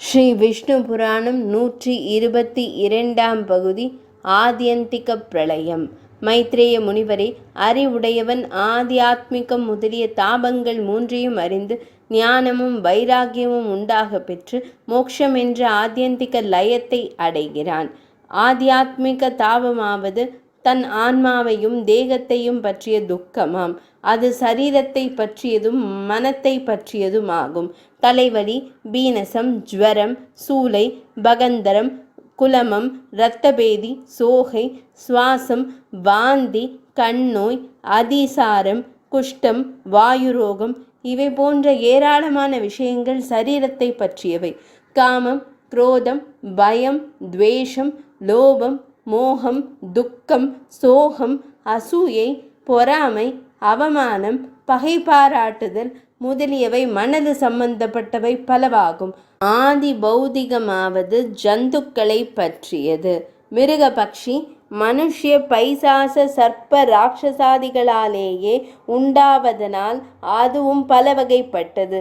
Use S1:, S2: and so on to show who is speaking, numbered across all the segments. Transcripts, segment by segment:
S1: ஸ்ரீ விஷ்ணு புராணம் 122ஆம் பகுதி. ஆத்யந்திக பிரளயம். மைத்ரேய முனிவரே, அறிவுடையவன் ஆத்தியாத்மிகம் முதலிய தாபங்கள் மூன்றையும் அறிந்து ஞானமும் வைராகியமும் உண்டாக பெற்று மோட்சம் என்ற ஆத்யந்திக லயத்தை அடைகிறான். ஆத்தியாத்மிக தாபமாவது தன் ஆன்மாவையும் தேகத்தையும் பற்றிய துக்கமாம். அது சரீரத்தை பற்றியதும் மனத்தை பற்றியதும் ஆகும். தலைவலி, பீனசம், ஜுவரம், சூலை, பகந்தரம், குலமம், இரத்தபேதி, சோகை, சுவாசம், வாந்தி, கண்ணோய், அதிசாரம், குஷ்டம், வாயுரோகம் இவை போன்ற ஏராளமான விஷயங்கள் சரீரத்தை பற்றியவை. காமம், குரோதம், பயம், துவேஷம், லோபம், மோகம், துக்கம், சோகம், அசூயை, பொறாமை, அவமானம், பகை பாராட்டுதல் முதலியவை மனது சம்பந்தப்பட்டவை பலவாகும். ஆதி பௌதிகமாவது ஜந்துக்களை பற்றியது. மிருக, பக்ஷி, மனுஷ்ய, பைசாச, சர்ப்ப, ராட்சசாதிகளாலேயே உண்டாவதனால் அதுவும் பல வகைப்பட்டது.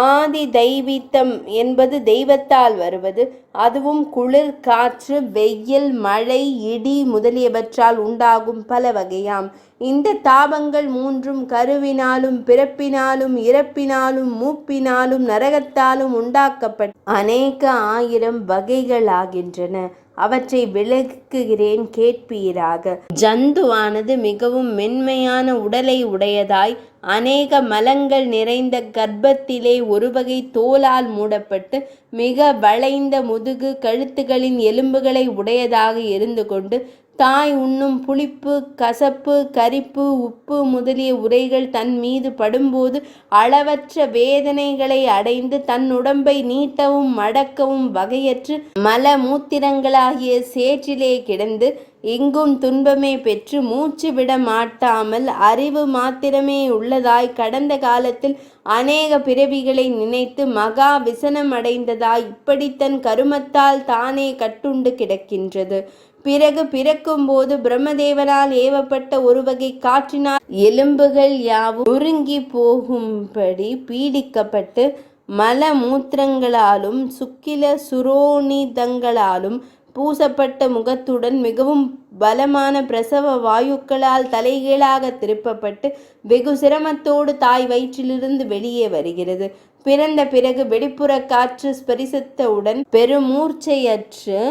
S1: ஆதி தெய்வீத்தம் என்பது தெய்வத்தால் வருவது. அதுவும் குளிர், காற்று, வெயில், மழை, இடி முதலியவற்றால் உண்டாகும் பல வகையாம். இந்த தாபங்கள் மூன்றும் கருவினாலும் பிறப்பினாலும் இறப்பினாலும் மூப்பினாலும் நரகத்தாலும் உண்டாக்கப்பட்ட அநேக ஆயிரம் வகைகளாகின்றன. அவற்றை விளக்குகிறேன், கேட்பீராக. ஜந்துவானது மிகவும் மென்மையான உடலை உடையதாய் அநேக மலங்கள் நிறைந்த கர்ப்பத்திலே ஒரு வகை தோலால் மூடப்பட்டு மிக வளைந்த முதுகு, கழுத்துகளின் எலும்புகளை உடையதாக இருந்து கொண்டு தாய் உண்ணும் புளிப்பு, கசப்பு, கரிப்பு, உப்பு முதலிய உரைகள் தன் மீது படும்போது அளவற்ற வேதனைகளை அடைந்து தன் உடம்பை நீட்டவும் மடக்கவும் வகையற்று மல மூத்திரங்களாகிய சேற்றிலே கிடந்து எங்கும் துன்பமே பெற்று மூச்சு விட மாட்டாமல் அறிவு மாத்திரமே உள்ளதாய் கடந்த காலத்தில் அநேக பிறவிகளை நினைத்து மகா விசனம் அடைந்ததாய் இப்படி தன் கருமத்தால் தானே கட்டுண்டு கிடக்கின்றது. பிறகு பிறக்கும்போது பிரம்மதேவனால் ஏவப்பட்ட ஒரு வகை காற்றினால் எலும்புகள் யாவும் நொறுங்கி போகும்படி பீடிக்கப்பட்டு மல மூத்திரங்களாலும் சுக்கில சுரோனிதங்களாலும் பூசப்பட்ட முகத்துடன் மிகவும் பலமான பிரசவ வாயுக்களால் தலைகீழாக திருப்பப்பட்டு வெகு சிரமத்தோடு தாய் வயிற்றிலிருந்து வெளியே வருகிறது. பிறந்த பிறகு வெளிப்புற காற்று ஸ்பரிசித்தவுடன் பெருமூர்ச்சையற்று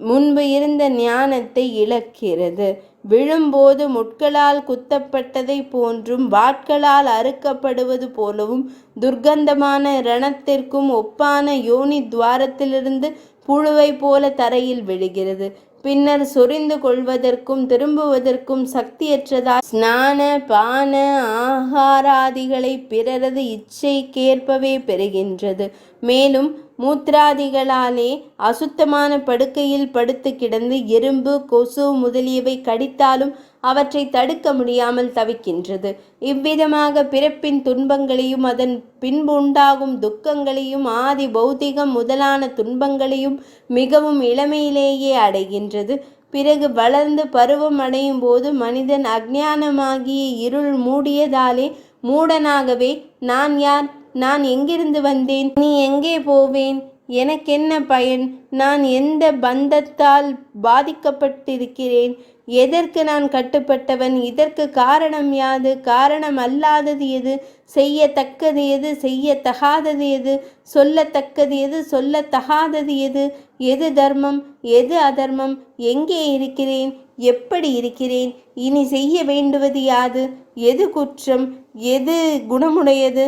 S1: முன்பு இருந்த ஞானத்தை இழக்கிறது. விழும்போது முட்களால் குத்தப்பட்டதை போன்றும் வாட்களால் அறுக்கப்படுவது போலவும் துர்க்கந்தமான ரணத்திற்கும் ஒப்பான யோனி துவாரத்திலிருந்து புழுவை போல தரையில் விழுகிறது. பின்னர் சொரிந்து கொள்வதற்கும் திரும்புவதற்கும் சக்தியற்றதால் ஸ்நான பான ஆகாராதிகளை பிறரது இச்சைக்கேற்பவே பெறுகின்றது. மேலும் மூத்திராதிகளாலே அசுத்தமான படுக்கையில் படுத்து கிடந்து எறும்பு, கொசு முதலியவை கடித்தாலும் அவற்றை தடுக்க முடியாமல் தவிக்கின்றது. இவ்விதமாக பிறப்பின் துன்பங்களையும் அதன் பின்பு உண்டாகும் துக்கங்களையும் ஆதி பௌதிகம் முதலான துன்பங்களையும் மிகவும் இளமையிலேயே அடைகின்றது. பிறகு வளர்ந்து பருவம் அடையும் போது மனிதன் அஞ்ஞானமாகிய இருள் மூடியதாலே மூடனாகவே நான் யார், நான் எங்கிருந்து வந்தேன், நீ எங்கே போவேன், எனக்கென்ன பயன், நான் எந்த பந்தத்தால் பாதிக்கப்பட்டிருக்கிறேன், எதற்கு நான் கட்டுப்பட்டவன், இதற்கு காரணம் யாது, காரணம் அல்லாதது எது, செய்யத்தக்கது எது, செய்யத்தகாதது எது, சொல்லத்தக்கது எது, சொல்லத்தகாதது எது, எது தர்மம், எது அதர்மம், எங்கே இருக்கிறேன், எப்படி இருக்கிறேன், இனி செய்ய வேண்டுவது யாது, எது குற்றம், எது குணமுடையது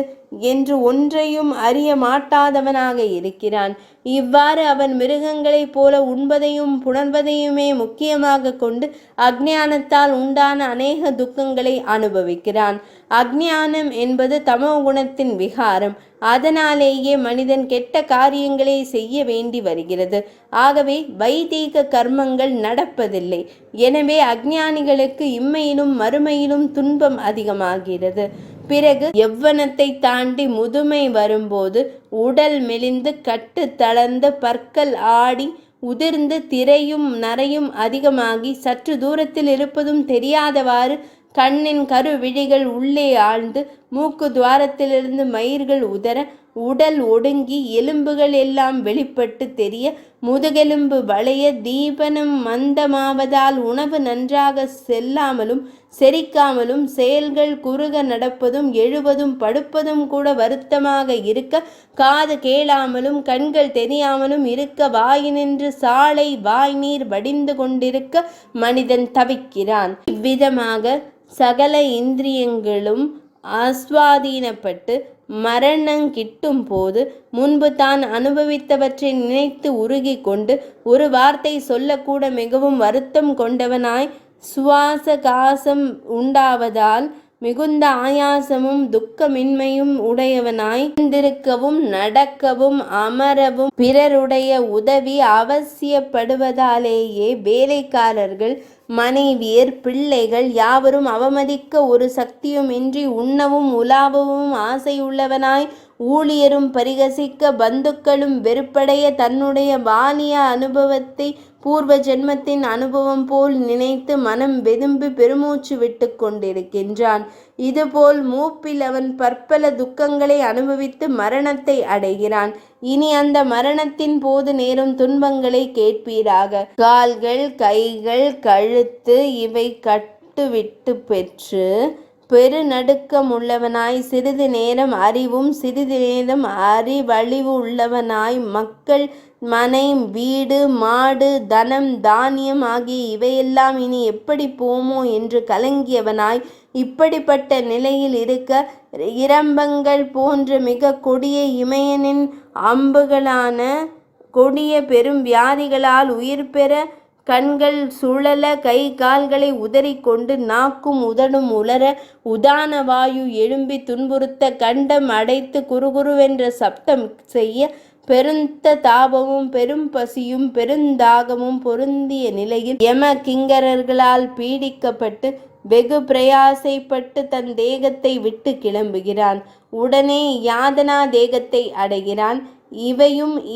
S1: என்று ஒன்றையும் அறிய மாட்டாதவனாக இருக்கிறான். இவ்வாறு அவன் மிருகங்களைப் போல உண்பதையும் புணர்வதையுமே முக்கியமாக கொண்டு அஞ்ஞானத்தால் உண்டான அநேக துக்கங்களை அனுபவிக்கிறான். அஞ்ஞானம் என்பது தமோ குணத்தின் விகாரம். அதனாலேயே மனிதன் கெட்ட காரியங்களை செய்ய வேண்டி வருகிறது. ஆகவே வைதீக கர்மங்கள் நடப்பதில்லை. எனவே அஞ்ஞானிகளுக்கு இம்மையிலும் மறுமையிலும் துன்பம் அதிகமாகிறது. பிறகு யவ்வனத்தை தாண்டி முதுமை வரும்போது உடல் மெலிந்து கட்டு தளர்ந்து பற்கள் ஆடி உதிர்ந்து திரையும் நரையும் அதிகமாகி சற்று தூரத்தில் இருப்பதும் தெரியாதவாறு கண்ணின் கருவிழிகள் உள்ளே ஆழ்ந்து மூக்கு துவாரத்திலிருந்து மயிர்கள் உதற உடல் ஒடுங்கி எலும்புகள் எல்லாம் வெளிப்பட்டு தெரிய முதுகெலும்பு வளைய தீபனம் மந்தமாவதால் உணவு நன்றாக செல்லாமலும் செரிக்காமலும் செயல்கள் குறுக நடப்பதும் எழுவதும் படுப்பதும் கூட வருத்தமாக இருக்க காது கேளாமலும் கண்கள் தெரியாமலும் இருக்க வாயினின்று சாலை வாய் நீர் வடிந்து கொண்டிருக்க மனிதன் தவிக்கிறான். இவ்விதமாக சகல இந்திரியங்களும் ஆஸ்வாதீனப்பட்டு மரணங்கிட்டும் போது முன்பு தான் அனுபவித்தவற்றை நினைத்து உருகி கொண்டு ஒரு வார்த்தை சொல்லக்கூட மிகவும் வருத்தம் கொண்டவனாய் சுவாச காசம் உண்டாவதால் மிகுந்த ஆயாசமும் துக்கமின்மையும் உடையவனாய் இருந்திருக்கவும் நடக்கவும் அமரவும் பிறருடைய உதவி அவசியப்படுவதாலேயே வேலைக்காரர்கள் மனைவியர் பிள்ளைகள் யாவரும் அவமதிக்க ஒரு சக்தியுமின்றி உண்ணவும் உலாவவும் ஆசையுள்ளவனாய் ஊழியரும் பரிகசிக்க பந்துக்களும் வெறுப்படைய தன்னுடைய பாலிய அனுபவத்தை பூர்வ ஜென்மத்தின் அனுபவம் போல் நினைத்து மனம் வெதும்பி பெருமூச்சு விட்டு கொண்டிருக்கின்றான். இதுபோல் மூப்பில் அவன் பற்பல துக்கங்களை அனுபவித்து மரணத்தை அடைகிறான். இனி அந்த மரணத்தின் போது நேரும் துன்பங்களை கேட்பீராக. கால்கள் கைகள் கழுத்து இவை கட்டுவிட்டு பெற்று பெருநடுக்கம் உள்ளவனாய் சிறிது நேரம் அறிவும் சிறிது நேரம் அறிவழிவு உள்ளவனாய் மக்கள் மனை வீடு மாடு தனம் தானியம் ஆகிய இவையெல்லாம் இனி எப்படி போமோ என்று கலங்கியவனாய் இப்படிப்பட்ட நிலையில் இருக்க இரம்பங்கள் போன்ற மிக கொடிய இமயனின் அம்புகளான கொடிய பெரும் வியாதிகளால் உயிர் பெற கண்கள் சுழல கை கால்களை உதறிக்கொண்டு நாக்கும் உதடும் உலர உதான வாயு எழும்பி துன்புறுத்த கண்டம் அடைத்து குறுகுருவென்ற சப்தம் செய்ய பெருந்த தாபமும் பெரும் பசியும் பெருந்தாகமும் பொருந்திய நிலையில் யம கிங்கரர்களால் பீடிக்கப்பட்டு வெகு பிரயாசைப்பட்டு தன் தேகத்தை விட்டு கிளம்புகிறான். உடனே யாதனா தேகத்தை அடைகிறான்.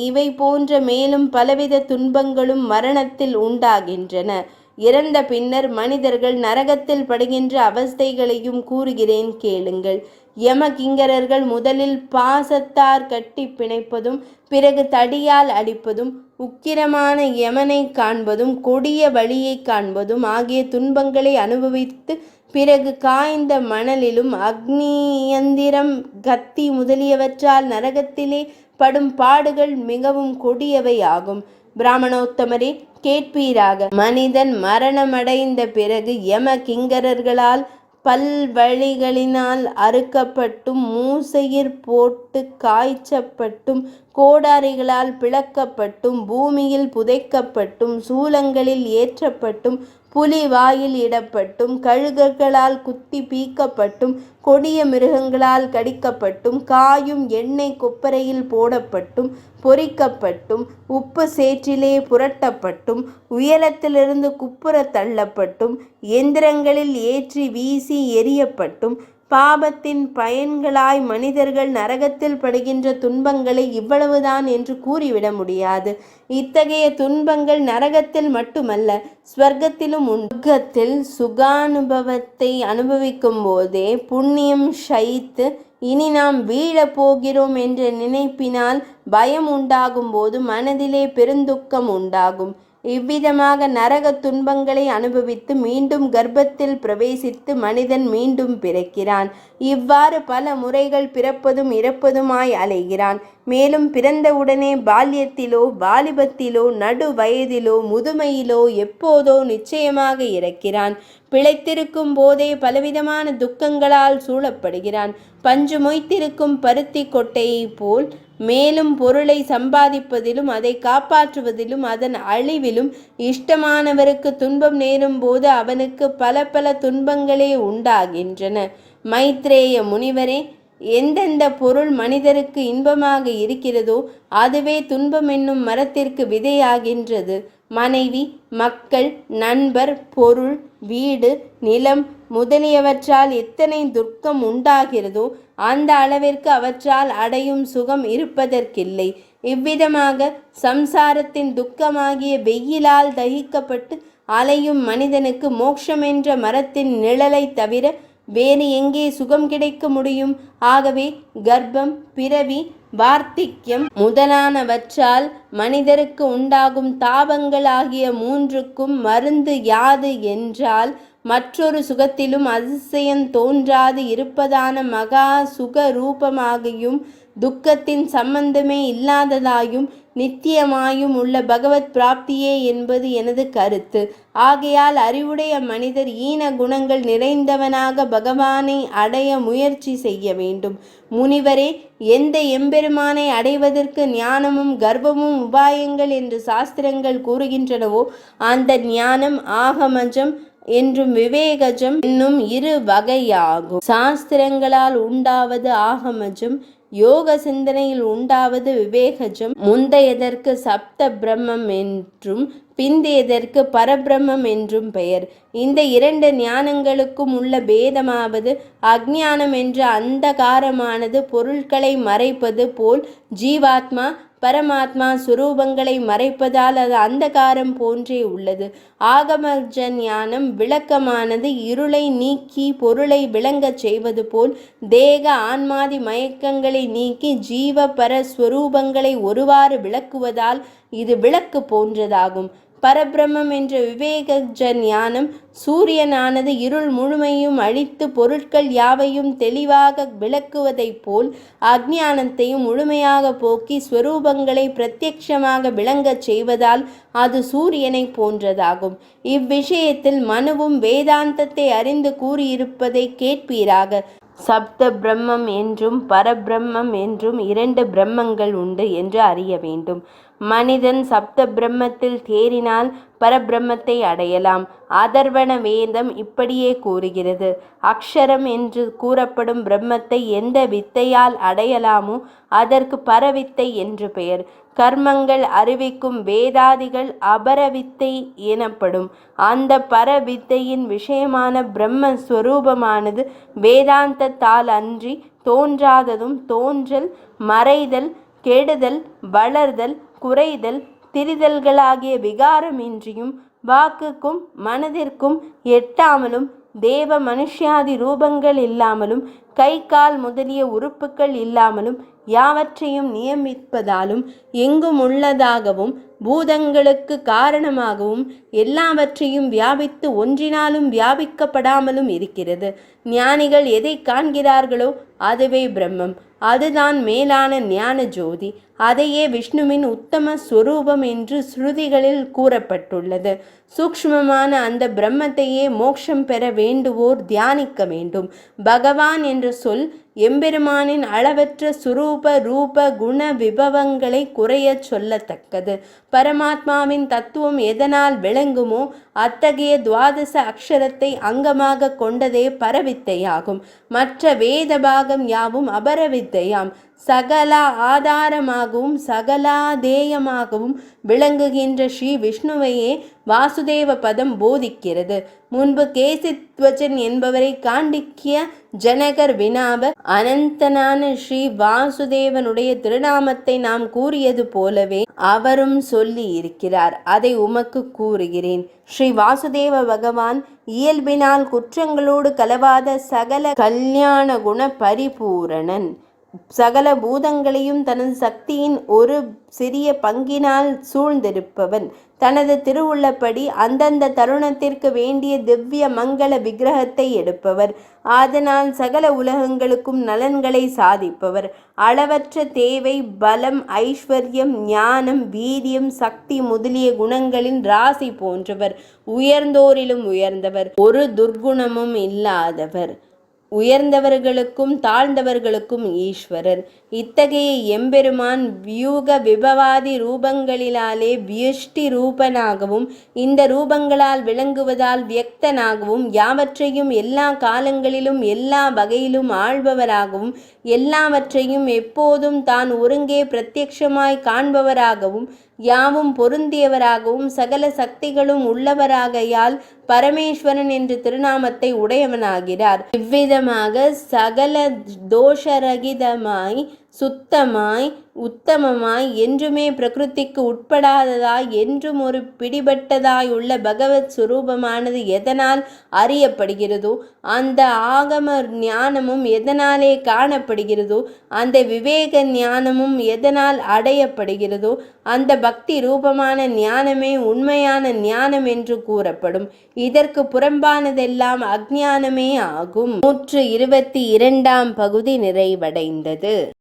S1: இவை போன்ற மேலும் பலவித துன்பங்களும் மரணத்தில் உண்டாகின்றன. இறந்த பின்னர் மனிதர்கள் நரகத்தில் படுகின்ற அவஸ்தைகளையும் கூறுகிறேன் கேளுங்கள். யம கிங்கரர்கள் முதலில் பாசத்தார் கட்டி பிணைப்பதும் பிறகு தடியால் அடிப்பதும் உக்கிரமான யமனை காண்பதும் கொடிய வழியை காண்பதும் ஆகிய துன்பங்களை அனுபவித்து பிறகு காய்ந்த மணலிலும் அக்னியந்திரம் கத்தி முதலியவற்றால் நரகத்திலே படும் பாடுகள் மிகவும் கொடியவை ஆகும். பிராமணோத்தமரே கேட்பீராக. மனிதன் மரணமடைந்த பிறகு யம கிங்கரர்களால் பல்வழிகளினால் அறுக்கப்பட்டும் மூசையிர் போட்டு காய்ச்சப்பட்டும் கோடாரிகளால் பிளக்கப்பட்டும் பூமியில் புதைக்கப்பட்டும் சூலங்களில் ஏற்றப்பட்டும் புலி வாயில் இடப்பட்டும் கழுகர்களால் குத்தி பீக்கப்பட்டும் கொடிய மிருகங்களால் கடிக்கப்பட்டும் காயும் எண்ணெய் கொப்பரையில் போடப்பட்டும் பொரிக்கப்பட்டும் உப்பு சேற்றிலே புரட்டப்பட்டும் உயரத்திலிருந்து குப்புற தள்ளப்பட்டும் எந்திரங்களில் ஏற்றி வீசி எரியப்பட்டும் பாபத்தின் பயன்களாய் மனிதர்கள் நரகத்தில் படுகின்ற துன்பங்களை இவ்வளவுதான் என்று கூறிவிட முடியாது. இத்தகைய துன்பங்கள் நரகத்தில் மட்டுமல்ல, ஸ்வர்க்கத்திலும் உண்கத்தில் சுகானுபவத்தை அனுபவிக்கும் போதே புண்ணியம் ஷயித்து இனி நாம் வீழப் போகிறோம் என்ற நினைப்பினால் பயம் உண்டாகும் போது மனதிலே பெருந்துக்கம் உண்டாகும். இவ்விதமாக நரக துன்பங்களை அனுபவித்து மீண்டும் கர்ப்பத்தில் பிரவேசித்து மனிதன் மீண்டும் பிறக்கிறான். இவ்வாறு பல முறைகள் பிறப்பதும் இறப்பதுமாய் அலைகிறான். மேலும் பிறந்தவுடனே பால்யத்திலோ வாலிபத்திலோ நடு வயதிலோ முதுமையிலோ எப்போதோ நிச்சயமாக இறக்கிறான். பிழைத்திருக்கும் போதே பலவிதமான துக்கங்களால் சூழப்படுகிறான். பஞ்சு மொய்த்திருக்கும் பருத்தி கொட்டையை போல் மேலும் பொருளை சம்பாதிப்பதிலும் அதை காப்பாற்றுவதிலும் அதன் அழிவிலும் இஷ்டமானவருக்கு துன்பம் நேரும் போது அவனுக்கு பல பல துன்பங்களே உண்டாகின்றன. மைத்ரேய முனிவரே, எந்தெந்த பொருள் மனிதருக்கு இன்பமாக இருக்கிறதோ அதுவே துன்பம் என்னும் மரத்திற்கு விதையாகின்றது. மனைவி, மக்கள், நண்பர், பொருள், வீடு, நிலம் முதலியவற்றால் எத்தனை துக்கம் உண்டாகிறதோ அந்த அளவிற்கு அவற்றால் அடையும் சுகம் இருப்பதற்கில்லை. இவ்விதமாக சம்சாரத்தின் துக்கமாகிய வெயிலால் தகிக்கப்பட்டு அலையும் மனிதனுக்கு மோட்சம் என்ற மரத்தின் நிழலை தவிர வேறு எங்கே சுகம் கிடைக்க முடியும்? ஆகவே கர்ப்பம், பிறவி, வார்த்திக்யம் முதலானவற்றால் மனிதருக்கு உண்டாகும் தாபங்கள் ஆகிய மூன்றுக்கும் மருந்து யாது என்றால், மற்றொரு சுகத்திலும் அதிசயம் தோன்றாது இருப்பதான மகா சுக ரூபமாகியும் துக்கத்தின் சம்பந்தமே இல்லாததாயும் நித்தியமாயும் உள்ள பகவத் பிராப்தியே என்பது எனது கருத்து. ஆகையால் அறிவுடைய மனிதர் ஈன குணங்கள் நிறைந்தவனாக பகவானை அடைய முயற்சி செய்ய வேண்டும். முனிவரே, எந்த எம்பெருமானை அடைவதற்கு ஞானமும் கர்வமும் உபாயங்கள் என்று சாஸ்திரங்கள் கூறுகின்றனவோ, அந்த ஞானம் ஆகமஜம் என்றும் விவேகஜம் என்னும் இரு வகையாகும். சாஸ்திரங்களால் உண்டாவது ஆகமஜம், யோக சிந்தனையில் உண்டாவது விவேகஜம். முந்தையதற்கு சப்த பிரம்மம் என்றும் பிந்தையதற்கு பரபிரம்மம் என்றும் பெயர். இந்த இரண்டு ஞானங்களுக்கும் உள்ள பேதமாவது, அஞ்ஞானம் என்ற அந்தகாரமானது பொருட்களை மறைப்பது போல் ஜீவாத்மா பரமாத்மா சுரூபங்களை மறைப்பதால் அது அந்தகாரம் போன்றே உள்ளது. ஆகமஜ ஞானம் விளக்கமானது இருளை நீக்கி பொருளை விளங்கச் செய்வது போல் தேக ஆன்மாதி மயக்கங்களை நீக்கி ஜீவ பர ஸ்வரூபங்களை ஒருவாறு விளக்குவதால் இது விளக்கு போன்றதாகும். பரபிரம்மம் என்ற விவேகஜ ஞானம் சூரியனானது இருள் முழுமையும் அழித்து பொருட்கள் யாவையும் தெளிவாக விளக்குவதைப் போல் அஞ்ஞானத்தையும் முழுமையாக போக்கி ஸ்வரூபங்களை பிரத்யட்சமாக விளங்கச் செய்வதால் அது சூரியனை போன்றதாகும். இவ்விஷயத்தில் மனுவும் வேதாந்தத்தை அறிந்து கூறியிருப்பதை கேட்பீராக. சப்த பிரம்மம் என்றும் பரபிரம்மம் என்றும் இரண்டு பிரம்மங்கள் உண்டு என்று அறிய வேண்டும். மனிதன் சப்த பிரம்மத்தில் தேறினால் பரபிரம்மத்தை அடையலாம். அதர்வண வேதம் இப்படியே கூறுகிறது. அக்ஷரம் என்று கூறப்படும் பிரம்மத்தை எந்த வித்தையால் அடையலாமோ அதற்கு பரவித்தை என்று பெயர். கர்மங்கள் அறிவிக்கும் வேதாதிகள் அபரவித்தை எனப்படும். அந்த பரவித்தையின் விஷயமான பிரம்மஸ்வரூபமானது வேதாந்தத்தால் அன்றி தோன்றாததும், தோன்றல், மறைதல், கெடுதல், வளர்தல், குறைதல், திரிதல்களாகிய விகாரமின்றியும் வாக்குக்கும் மனதிற்கும் எட்டாமலும் தேவ மனுஷ்யாதி ரூபங்கள் இல்லாமலும் கை கால் முதலிய உறுப்புக்கள் இல்லாமலும் யாவற்றையும் நியமிப்பதாலும் எங்கும் உள்ளதாகவும் பூதங்களுக்கு காரணமாகவும் எல்லாவற்றையும் வியாபித்து ஒன்றினாலும் வியாபிக்கப்படாமலும் இருக்கிறது. ஞானிகள் எதை காண்கிறார்களோ அதுவே பிரம்மம். அதுதான் மேலான ஞான ஜோதி. அதையே விஷ்ணுவின் உத்தம ஸ்வரூபம் என்று ஸ்ருதிகளில் கூறப்பட்டுள்ளது. சூக்ஷ்மமான அந்த பிரம்மத்தையே மோட்சம் பெற வேண்டுவோர் தியானிக்க வேண்டும். பகவான் என்ற சொல் எம்பெருமானின் அளவற்ற சுரூப ரூப குண விபவங்களை குறையச் சொல்லத்தக்கது. பரமாத்மாவின் தத்துவம் எதனால் விளங்குமோ அத்தகைய துவாதச அக்ஷரத்தை அங்கமாக கொண்டதே பரவித்தையாகும். மற்ற வேத பாகம் யாவும் அபரவித்தையாம். சகல ஆதாரமாகவும் சகலாதேயமாகவும் விளங்குகின்ற ஸ்ரீ விஷ்ணுவையே வாசுதேவ பதம் போதிக்கிறது. முன்பு கேசித்வஜன் என்பவரை காண்டிக்கிய ஜனகர் வினாவ அனந்தனான ஸ்ரீ வாசுதேவனுடைய திருநாமத்தை நாம் கூறியது போலவே அவரும் சொல்லி இருக்கிறார். அதை உமக்கு கூறுகிறேன். ஸ்ரீ வாசுதேவ பகவான் இயல்பினால் குற்றங்களோடு கலவாத சகல கல்யாண குண பரிபூரணன். சகல பூதங்களையும் தனது சக்தியின் ஒரு சிறிய பங்கினால் சூழ்ந்திருப்பவன். தனது திருவுள்ளப்படி அந்தந்த தருணத்திற்கு வேண்டிய திவ்ய மங்கள விக்கிரகத்தை எடுப்பவர். அதனால் சகல உலகங்களுக்கும் நலன்களை சாதிப்பவர். அளவற்ற தேவை, பலம், ஐஸ்வர்யம், ஞானம், வீரியம், சக்தி முதலிய குணங்களின் ராசி போன்றவர். உயர்ந்தோரிலும் உயர்ந்தவர், ஒரு துர்குணமும் இல்லாதவர். உயர்ந்தவர்களுக்கும் தாழ்ந்தவர்களுக்கும் ஈஸ்வரர். இத்தகைய எம்பெருமான் வியூக விபவாதி ரூபங்களிலாலே வியஷ்டி ரூபனாகவும் இந்த ரூபங்களால் விளங்குவதால் வியக்தனாகவும் யாவற்றையும் எல்லா காலங்களிலும் எல்லா வகையிலும் ஆள்பவராகவும் எல்லாவற்றையும் எப்போதும் தான் ஒருங்கே பிரத்யட்சமாய் காண்பவராகவும் யாவும் பொருந்தியவராகவும் சகல சக்திகளும் உள்ளவராகையால் பரமேஸ்வரன் என்ற திருநாமத்தை உடையவனாகிறார். இவ்விதமாக சகல தோஷரகிதமாய் சுத்தமாய் உத்தமமாய் என்றுமே பிரகிருதிக்கு உட்படாததாய் என்றும் ஒரு பிடிபட்டதாய் உள்ள பகவத் சுரூபமானது எதனால் அறியப்படுகிறதோ அந்த ஆகம ஞானமும் எதனாலே காணப்படுகிறதோ அந்த விவேக ஞானமும் எதனால் அடையப்படுகிறதோ அந்த பக்தி ரூபமான ஞானமே உண்மையான ஞானம் என்று கூறப்படும். இதற்கு புறம்பானதெல்லாம் அஞ்ஞானமே ஆகும். 122ஆம் பகுதி நிறைவடைந்தது.